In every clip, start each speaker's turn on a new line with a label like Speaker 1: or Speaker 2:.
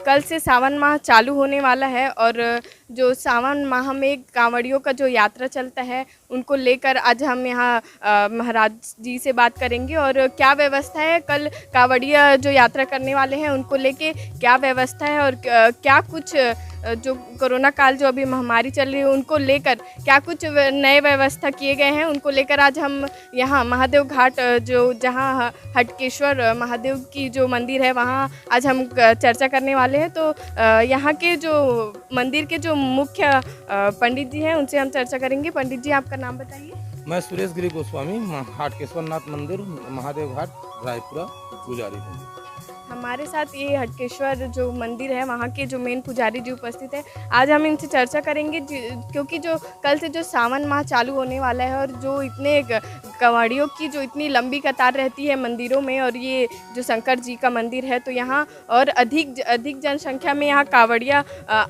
Speaker 1: कल से सावन माह चालू होने वाला है और जो सावन माह में कांवड़ियों का जो यात्रा चलता है उनको लेकर आज हम यहाँ महाराज जी से बात करेंगे और क्या व्यवस्था है, कल कांवड़िया जो यात्रा करने वाले हैं उनको लेके क्या व्यवस्था है और क्या कुछ जो कोरोना काल जो अभी महामारी चल रही है उनको लेकर क्या कुछ नए व्यवस्था किए गए हैं, उनको लेकर आज हम यहाँ महादेव घाट जो जहाँ हटकेश्वर महादेव की जो मंदिर है वहाँ आज हम चर्चा करने वाले हैं। तो यहाँ के जो मंदिर के जो मुख्य पंडित जी हैं उनसे हम चर्चा करेंगे। पंडित जी, आपका नाम बताइए।
Speaker 2: मैं सुरेश गिरी गोस्वामी, हटकेश्वरनाथ मंदिर महादेव घाट रायपुरा पुजारी हूँ।
Speaker 1: हमारे साथ ये हटकेश्वर जो मंदिर है वहाँ के जो मेन पुजारी जी उपस्थित है। आज हम इनसे चर्चा करेंगे क्योंकि जो कल से जो सावन माह चालू होने वाला है और जो इतने कांवड़ियों की जो इतनी लंबी कतार रहती है मंदिरों में और ये जो शंकर जी का मंदिर है तो यहाँ और अधिक जनसंख्या में यहाँ कांवड़िया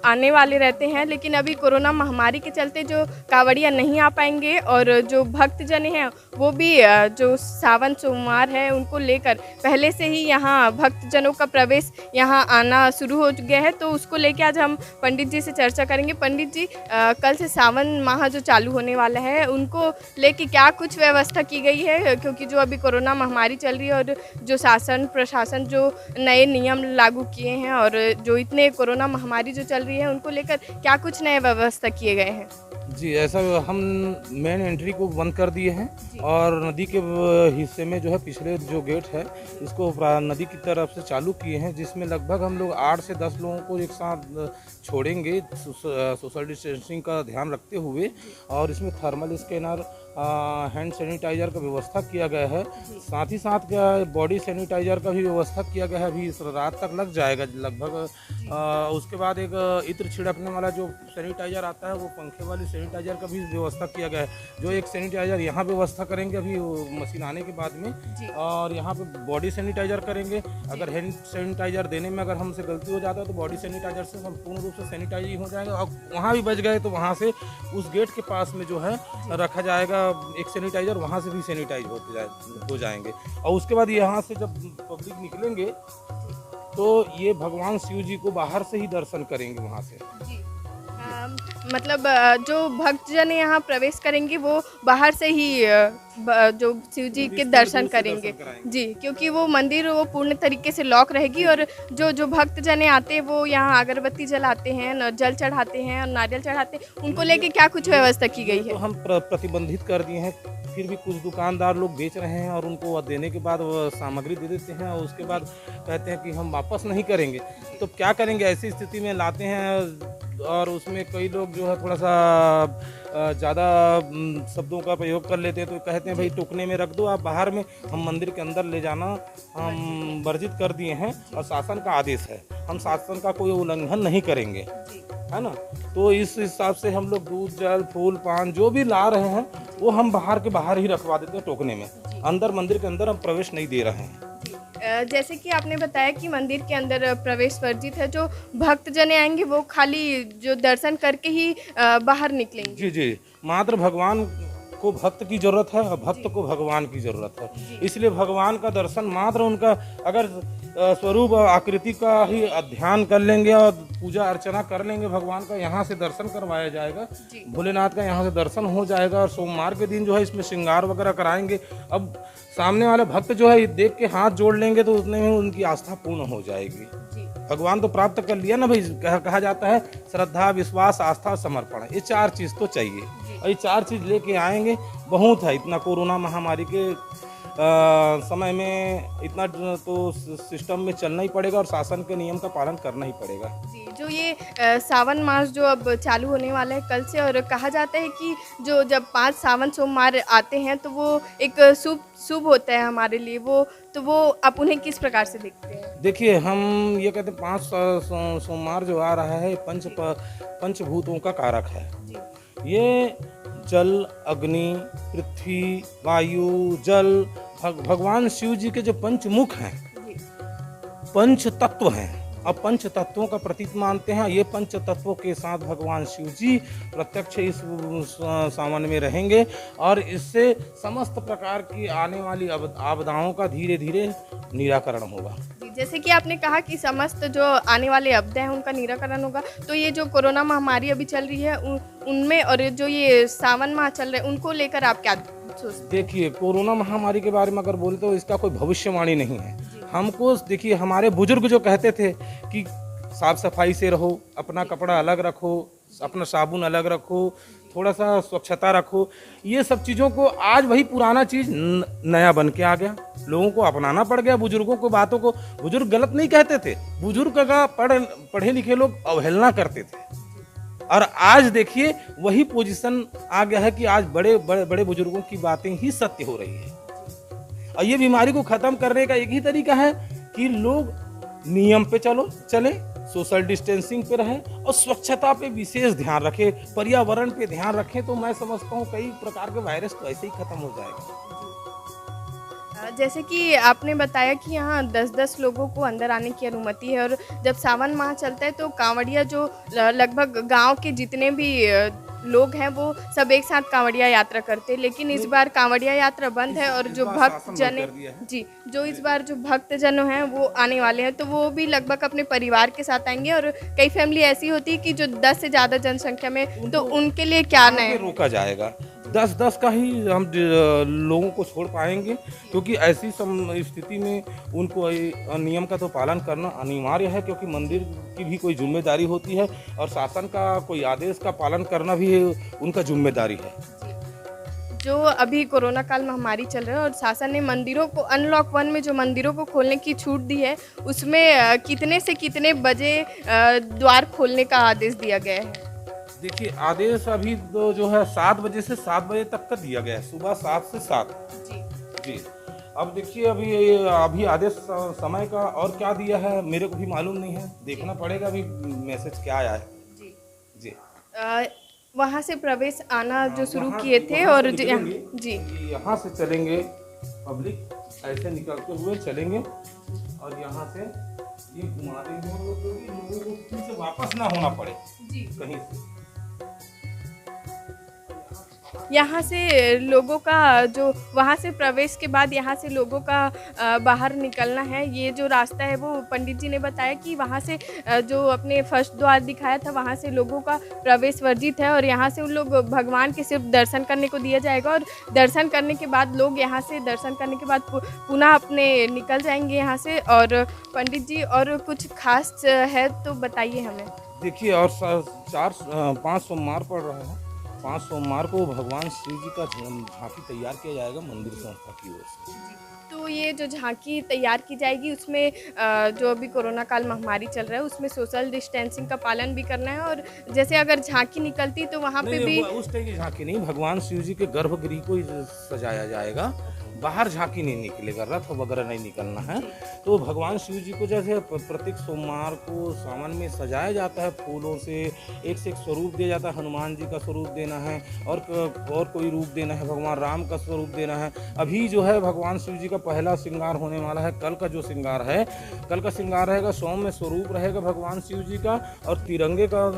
Speaker 1: आने वाले रहते हैं। लेकिन अभी कोरोना महामारी के चलते जो कांवड़िया नहीं आ पाएंगे और जो भक्तजन हैं वो भी जो सावन सोमवार है उनको लेकर पहले से ही यहाँ भक्तजनों का प्रवेश यहाँ आना शुरू हो गया है। तो उसको लेके आज हम पंडित जी से चर्चा करेंगे। पंडित जी, कल से सावन माह जो चालू होने वाला है उनको लेके क्या कुछ व्यवस्था की गई है, क्योंकि जो अभी कोरोना महामारी चल रही है और जो शासन प्रशासन जो नए नियम लागू किए हैं और जो इतने कोरोना महामारी जो चल रही है उनको लेकर क्या कुछ नए व्यवस्था किए गए हैं?
Speaker 2: जी, ऐसा हम मेन एंट्री को बंद कर दिए हैं और नदी के हिस्से में जो है पिछले जो गेट है इसको नदी की तरफ से चालू किए हैं, जिसमें लगभग हम लोग 8 से 10 लोगों को एक साथ छोड़ेंगे सोशल डिस्टेंसिंग का ध्यान रखते हुए। और इसमें थर्मल स्कैनर, हैंड सैनिटाइज़र का व्यवस्था किया गया है। साथ ही साथ बॉडी सैनिटाइज़र का भी व्यवस्था किया गया है। अभी इस रात तक लग जाएगा लगभग। उसके बाद एक इत्र छिड़कने वाला जो सैनिटाइज़र आता है वो पंखे वाली सैनिटाइज़र का भी व्यवस्था किया गया है। जो एक सैनिटाइज़र यहाँ व्यवस्था करेंगे अभी मशीन आने के बाद में, और यहाँ पे बॉडी सैनिटाइज़र करेंगे। अगर हैंड सैनिटाइज़र देने में अगर हमसे गलती हो जाता है तो बॉडी सैनिटाइज़र से संपूर्ण रूप से सैनिटाइज हो जाएगा। और वहाँ भी बच गए तो वहाँ से उस गेट के पास में जो है रखा जाएगा एक सैनिटाइज़र, वहाँ से भी सैनिटाइज हो जाएंगे। और उसके बाद यहाँ से जब पब्लिक निकलेंगे तो ये भगवान शिव जी को बाहर से ही दर्शन करेंगे वहाँ से।
Speaker 1: मतलब जो भक्तजन यहाँ प्रवेश करेंगे वो बाहर से ही जो शिव जी के दर्शन करेंगे जी, क्योंकि वो मंदिर वो पूर्ण तरीके से लॉक रहेगी और जो भक्तजन आते हैं वो यहाँ अगरबत्ती जलाते हैं, जल चढ़ाते हैं और नारियल चढ़ाते हैं। उनको लेके क्या कुछ व्यवस्था की गई है?
Speaker 2: तो हम प्रतिबंधित कर दिए हैं, फिर भी कुछ दुकानदार लोग बेच रहे हैं और उनको देने के बाद वो सामग्री दे देते हैं और उसके बाद कहते हैं कि हम वापस नहीं करेंगे। तो क्या करेंगे, ऐसी स्थिति में लाते हैं और उसमें कई लोग जो है थोड़ा सा ज़्यादा शब्दों का प्रयोग कर लेते हैं। तो कहते हैं भाई टोकने में रख दो, आप बाहर में, हम मंदिर के अंदर ले जाना हम वर्जित कर दिए हैं और शासन का आदेश है, हम शासन का कोई उल्लंघन नहीं करेंगे, है ना। तो इस हिसाब से हम लोग दूध, जल, फूल, पान जो भी ला रहे हैं वो हम बाहर के बाहर ही रखवा देते हैं टोकने में। अंदर मंदिर के अंदर हम प्रवेश नहीं दे रहे हैं।
Speaker 1: जैसे कि आपने बताया कि मंदिर के अंदर प्रवेश वर्जित है, जो भक्तजन आएंगे वो खाली जो दर्शन करके ही बाहर निकलेंगे।
Speaker 2: जी जी, मात्र भगवान को भक्त की जरूरत है और भक्त को भगवान की जरूरत है। इसलिए भगवान का दर्शन मात्र उनका अगर स्वरूप आकृति का ही ध्यान कर लेंगे और पूजा अर्चना कर लेंगे भगवान का, यहाँ से दर्शन करवाया जाएगा, भोलेनाथ का यहाँ से दर्शन हो जाएगा। और सोमवार के दिन जो है इसमें श्रृंगार वगैरह कराएंगे। अब सामने वाले भक्त जो है देख के हाथ जोड़ लेंगे तो उतने में उनकी आस्था पूर्ण हो जाएगी। भगवान तो प्राप्त कर लिया ना भाई, कहा जाता है श्रद्धा, विश्वास, आस्था, समर्पण, ये 4 चीज़ तो चाहिए और ये 4 चीज़ लेके आएंगे। बहुत है, इतना कोरोना महामारी के समय में इतना तो सिस्टम में चलना ही पड़ेगा और शासन के नियम का पालन करना ही पड़ेगा।
Speaker 1: जी, जो ये सावन मास जो अब चालू होने वाला है कल से, और कहा जाता है कि जो जब 5 सावन सोमवार आते हैं तो वो एक शुभ होता है हमारे लिए, वो आप उन्हें किस प्रकार से देखते हैं?
Speaker 2: देखिए, हम ये कहते हैं 5 सोमवार जो आ रहा है पंचभूतों का कारक है। ये जल, अग्नि, पृथ्वी, वायु, जल, भगवान शिव जी के जो पंचमुख हैं, पंच तत्व हैं और पंच तत्वों का प्रतीक मानते हैं। ये पंच तत्वों के साथ भगवान शिव जी प्रत्यक्ष इस सावन में रहेंगे और इससे समस्त प्रकार की आने वाली आपदाओं का धीरे धीरे निराकरण होगा।
Speaker 1: जैसे कि आपने कहा कि समस्त जो आने वाले आपदा हैं उनका निराकरण होगा, तो ये जो कोरोना महामारी अभी चल रही है उनमें और जो ये सावन माह चल रहे हैं उनको लेकर आप क्या सोचते हैं?
Speaker 2: देखिए, कोरोना महामारी के बारे में अगर बोले तो इसका कोई भविष्यवाणी नहीं है। हमको देखिए, हमारे बुजुर्ग जो कहते थे कि साफ सफाई से रहो, अपना कपड़ा अलग रखो, अपना साबुन अलग रखो, थोड़ा सा स्वच्छता रखो, ये सब चीज़ों को आज वही पुराना चीज़ नया बन के आ गया। लोगों को अपनाना पड़ गया बुजुर्गों को, बातों को। बुजुर्ग गलत नहीं कहते थे, बुजुर्ग का पढ़े लिखे लोग अवहेलना करते थे। और आज देखिए वही पोजीशन आ गया है कि आज बड़े बड़े बड़े बुजुर्गों की बातें ही सत्य हो रही है। और ये बीमारी को ख़त्म करने का एक ही तरीका है कि लोग नियम पे चले, सोशल डिस्टेंसिंग पे रहें और स्वच्छता पे विशेष ध्यान रखें, पर्यावरण पे ध्यान रखें, तो मैं समझता हूँ कई प्रकार के वायरस तो ऐसे ही खत्म हो जाएगा।
Speaker 1: जैसे कि आपने बताया कि यहाँ 10-10 लोगों को अंदर आने की अनुमति है और जब सावन माह चलता है तो कांवड़िया जो लगभग गांव के जितने भी लोग हैं वो सब एक साथ कांवड़िया यात्रा करते हैं, लेकिन इस बार कांवड़िया यात्रा बंद है और जो भक्तजन जी जो इस बार जो भक्तजन हैं वो आने वाले हैं, तो वो भी लगभग अपने परिवार के साथ आएंगे। और कई फैमिली ऐसी होती है कि जो 10 से ज़्यादा जनसंख्या में, तो उनके लिए क्या नया
Speaker 2: रोका जाएगा? 10-10 का ही हम लोगों को छोड़ पाएंगे, क्योंकि ऐसी स्थिति में उनको नियम का तो पालन करना अनिवार्य है, क्योंकि मंदिर की भी कोई जिम्मेदारी होती है और शासन का कोई आदेश का पालन करना भी उनका जिम्मेदारी है।
Speaker 1: जो अभी कोरोना काल महामारी चल रहा है और शासन ने मंदिरों को अनलॉक 1 में जो मंदिरों को खोलने की छूट दी है, उसमें कितने से कितने बजे द्वार खोलने का आदेश दिया गया है?
Speaker 2: देखिए, आदेश अभी तो जो है 7 बजे से 7 बजे तक का दिया गया है, सुबह 7 से 7 जी। अब देखिए अभी आदेश समय का और क्या दिया है मेरे को भी मालूम नहीं है, देखना पड़ेगा अभी मैसेज क्या आया है जी।
Speaker 1: वहाँ से प्रवेश आना जो शुरू किए थे और जी
Speaker 2: यहाँ से चलेंगे, पब्लिक ऐसे निकलते हुए चलेंगे और यहाँ से ये घुमा देंगे लोगों को फिर से वापस ना होना पड़े कहीं से।
Speaker 1: यहाँ से लोगों का जो वहाँ से प्रवेश के बाद यहाँ से लोगों का बाहर निकलना है, ये जो रास्ता है वो पंडित जी ने बताया कि वहाँ से जो अपने फर्स्ट द्वार दिखाया था वहाँ से लोगों का प्रवेश वर्जित है और यहाँ से उन लोग भगवान के सिर्फ दर्शन करने को दिया जाएगा और दर्शन करने के बाद लोग यहाँ से दर्शन करने के बाद पुनः अपने निकल जाएंगे यहाँ से। और पंडित जी और कुछ खास है तो बताइए हमें।
Speaker 2: देखिए, और 5 सोमवार पड़ रहा है, 5 सोमवार को भगवान शिव जी का झांकी तैयार किया जाएगा मंदिर संस्था की ओर से।
Speaker 1: तो ये जो झांकी तैयार की जाएगी उसमें जो अभी कोरोना काल महामारी चल रहा है उसमें सोशल डिस्टेंसिंग का पालन भी करना है और जैसे अगर झांकी निकलती तो वहाँ पे भी
Speaker 2: उस टाइप की झांकी नहीं, भगवान शिव जी के गर्भगृह को सजाया जाएगा, बाहर झांकी नहीं निकलेगा, रथ वगैरह नहीं निकलना है। तो भगवान शिव जी को जैसे प्रत्येक सोमवार को सावन में सजाया जाता है फूलों से, एक से एक स्वरूप दिया जाता है, हनुमान जी का स्वरूप देना है और कोई रूप देना है, भगवान राम का स्वरूप देना है। अभी जो है भगवान शिव जी का पहला श्रृंगार होने वाला है, कल का जो श्रृंगार है, कल का श्रृंगार रहेगा, सोम में स्वरूप रहेगा भगवान शिव जी का और तिरंगे का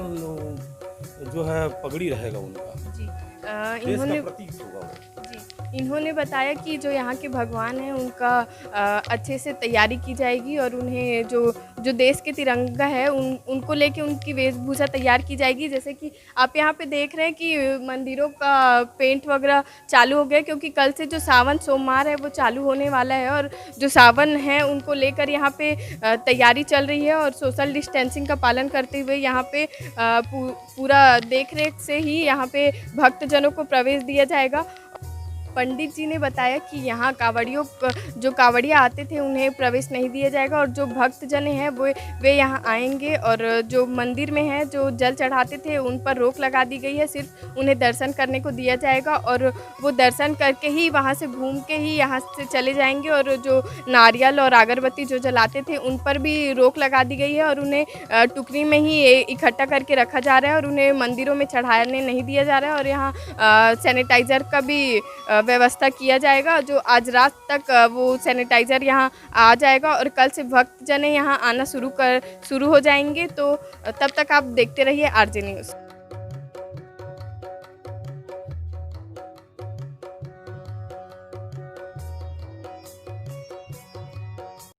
Speaker 2: जो है पगड़ी रहेगा उनका, देश का प्रतीक होगा।
Speaker 1: इन्होंने बताया कि जो यहाँ के भगवान हैं उनका अच्छे से तैयारी की जाएगी और उन्हें जो देश के तिरंगा है उनको लेके उनकी वेशभूषा तैयार की जाएगी। जैसे कि आप यहाँ पे देख रहे हैं कि मंदिरों का पेंट वगैरह चालू हो गया, क्योंकि कल से जो सावन सोमवार है वो चालू होने वाला है और जो सावन है उनको लेकर यहाँ पे तैयारी चल रही है और सोशल डिस्टेंसिंग का पालन करते हुए यहाँ पे पूरा देख रेख से ही यहाँ पे भक्तजनों को प्रवेश दिया जाएगा। पंडित जी ने बताया कि यहाँ जो कांवड़िया आते थे उन्हें प्रवेश नहीं दिया जाएगा और जो भक्तजन हैं वे यहाँ आएंगे और जो मंदिर में है जो जल चढ़ाते थे उन पर रोक लगा दी गई है, सिर्फ उन्हें दर्शन करने को दिया जाएगा और वो दर्शन करके ही वहाँ से घूम के ही यहाँ से चले जाएंगे। और जो नारियल और अगरबत्ती जो जलाते थे उन पर भी रोक लगा दी गई है और उन्हें टुकड़ी में ही इकट्ठा करके रखा जा रहा है और उन्हें मंदिरों में चढ़ाने नहीं दिया जा रहा है। और यहाँ सैनिटाइज़र का भी व्यवस्था किया जाएगा, जो आज रात तक वो सैनिटाइज़र यहाँ आ जाएगा और कल से भक्तजन यहाँ आना शुरू हो जाएंगे। तो तब तक आप देखते रहिए आरजे न्यूज़।